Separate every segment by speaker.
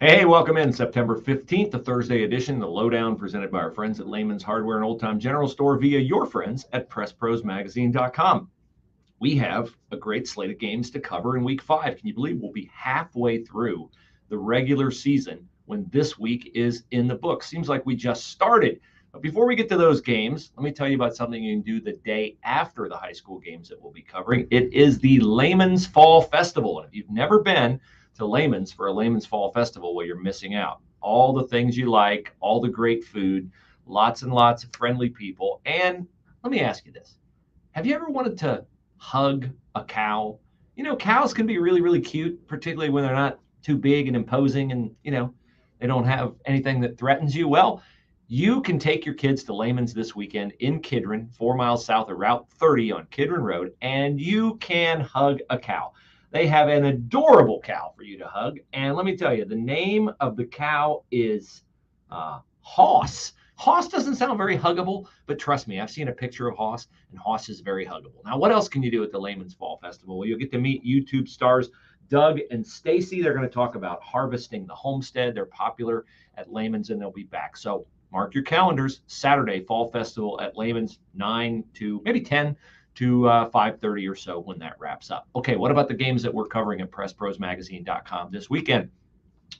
Speaker 1: Hey, welcome in September 15th, the Thursday edition, the Lowdown presented by our friends at Lehman's Hardware and Old Time General Store via your friends at PressProsMagazine.com. We have a great slate of games to cover in week 5. Can you believe we'll be halfway through the regular season when this week is in the book? Seems like we just started. But before we get to those games, let me tell you about something you can do the day after the high school games that we'll be covering. It is the Lehman's Fall Festival. And if you've never been to Lehman's for a Lehman's Fall Festival, well, you're missing out. All the things you like, all the great food, lots and lots of friendly people. And let me ask you this. Have you ever wanted to hug a cow? You know, cows can be really, really cute, particularly when they're not too big and imposing and, they don't have anything that threatens you. Well, you can take your kids to Lehman's this weekend in Kidron, 4 miles south of Route 30 on Kidron Road, and you can hug a cow. They have an adorable cow for you to hug. And let me tell you, the name of the cow is Hoss. Hoss doesn't sound very huggable, but trust me, I've seen a picture of Hoss, and Hoss is very huggable. Now, what else can you do at the Lehman's Fall Festival? Well, you'll get to meet YouTube stars Doug and Stacy. They're going to talk about harvesting the homestead. They're popular at Lehman's, and they'll be back. So mark your calendars. Saturday, Fall Festival at Lehman's, 9 to maybe 10 to 5:30 or so when that wraps up. Okay, what about the games that we're covering at PressProsMagazine.com this weekend?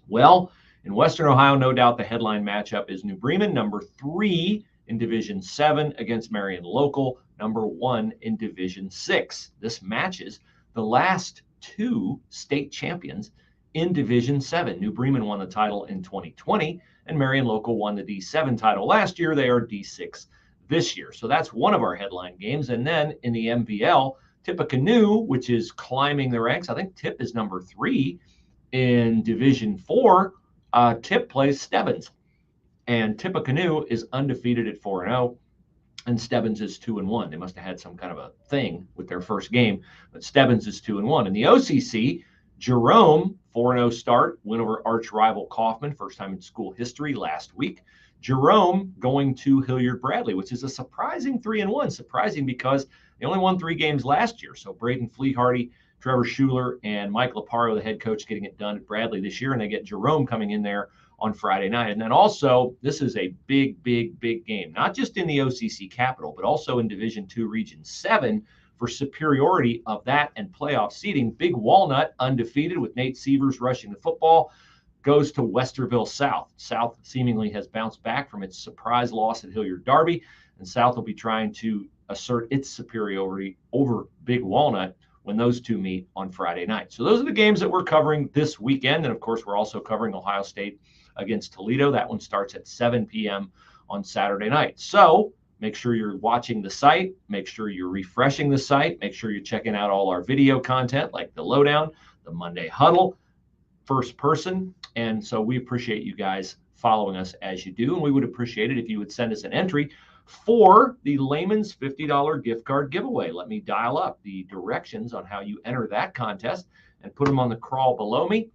Speaker 1: Well, in Western Ohio, no doubt the headline matchup is New Bremen, number 3 in Division 7, against Marion Local, number 1 in Division 6. This matches the last 2 state champions in Division 7. New Bremen won the title in 2020, and Marion Local won the D7 title last year. They are D6 this year. So that's one of our headline games. And then in the MVL, Tippecanoe, which is climbing the ranks. I think Tip is number 3 in Division 4. Tip plays Stebbins, and Tippecanoe is undefeated at 4-0, and Stebbins is 2-1. They must have had some kind of a thing with their first game, but Stebbins is 2-1. In the OCC, Jerome, 4-0 start, win over arch rival Kaufman, first time in school history last week. Jerome going to Hilliard-Bradley, which is a surprising 3-1. Surprising because they only won 3 games last year. So Braden Fleehardy, Trevor Schuler, and Mike Laparo, the head coach, getting it done at Bradley this year. And they get Jerome coming in there on Friday night. And then also, this is a big, big, big game, not just in the OCC Capital, but also in Division II Region 7 for superiority of that and playoff seeding. Big Walnut, undefeated with Nate Sievers rushing the football, goes to Westerville South. South seemingly has bounced back from its surprise loss at Hilliard Derby, and South will be trying to assert its superiority over Big Walnut when those two meet on Friday night. So those are the games that we're covering this weekend. And of course, we're also covering Ohio State against Toledo. That one starts at 7 p.m. on Saturday night. So make sure you're watching the site. Make sure you're refreshing the site. Make sure you're checking out all our video content like the Lowdown, the Monday Huddle, First Person. And so we appreciate you guys following us as you do. And we would appreciate it if you would send us an entry for the Lehman's $50 gift card giveaway. Let me dial up the directions on how you enter that contest and put them on the crawl below me.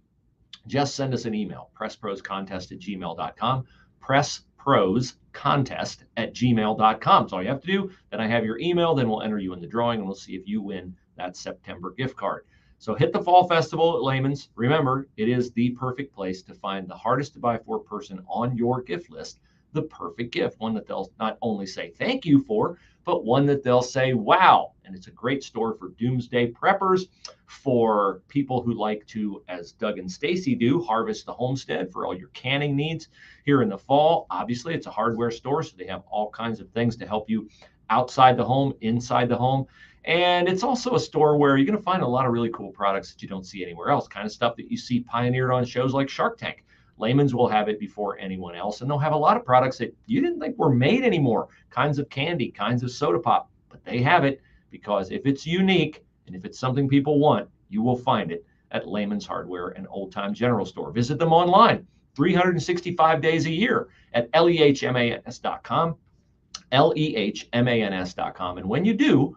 Speaker 1: Just send us an email, pressproscontest@gmail.com, pressproscontest@gmail.com. That's all you have to do. Then I have your email. Then we'll enter you in the drawing, and we'll see if you win that September gift card. So hit the Fall Festival at Lehman's. Remember, it is the perfect place to find the hardest to buy for person on your gift list, the perfect gift, one that they'll not only say thank you for, but one that they'll say, wow. And it's a great store for doomsday preppers, for people who like to, as Doug and Stacy do, harvest the homestead for all your canning needs here in the fall. Obviously, it's a hardware store, so they have all kinds of things to help you outside the home, inside the home. And it's also a store where you're going to find a lot of really cool products that you don't see anywhere else, kind of stuff that you see pioneered on shows like Shark Tank. Lehman's will have it before anyone else, and they'll have a lot of products that you didn't think were made anymore, kinds of candy, kinds of soda pop, but they have it because if it's unique and if it's something people want, you will find it at Lehman's Hardware and Old Time General Store. Visit them online 365 days a year at lehmans.com. lehmans.com. And when you do,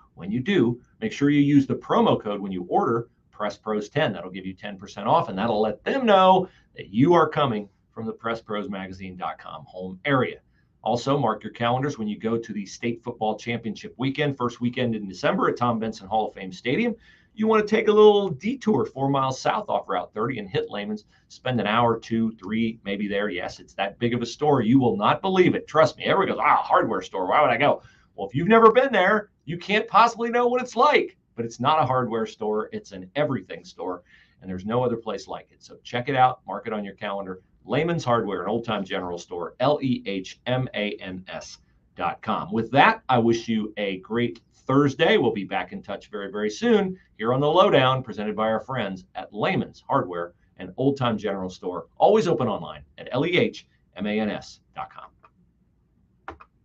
Speaker 1: make sure you use the promo code when you order PressPros10. That'll give you 10% off, and that'll let them know that you are coming from the PressProsMagazine.com home area. Also, mark your calendars when you go to the State Football Championship weekend, first weekend in December at Tom Benson Hall of Fame Stadium. you want to take a little detour 4 miles south off Route 30 and hit Lehman's, spend an hour, 2, 3, maybe there. Yes, it's that big of a store. You will not believe it. Trust me. Everyone goes, hardware store. Why would I go? Well, if you've never been there, you can't possibly know what it's like. But it's not a hardware store. It's an everything store. And there's no other place like it. So check it out. Mark it on your calendar. Lehman's Hardware, an old-time general store, LEHMANS.com. With that, I wish you a great Thursday. We'll be back in touch very, very soon here on the Lowdown, presented by our friends at Lehman's Hardware, an old-time general store, always open online at LEHMANS.com.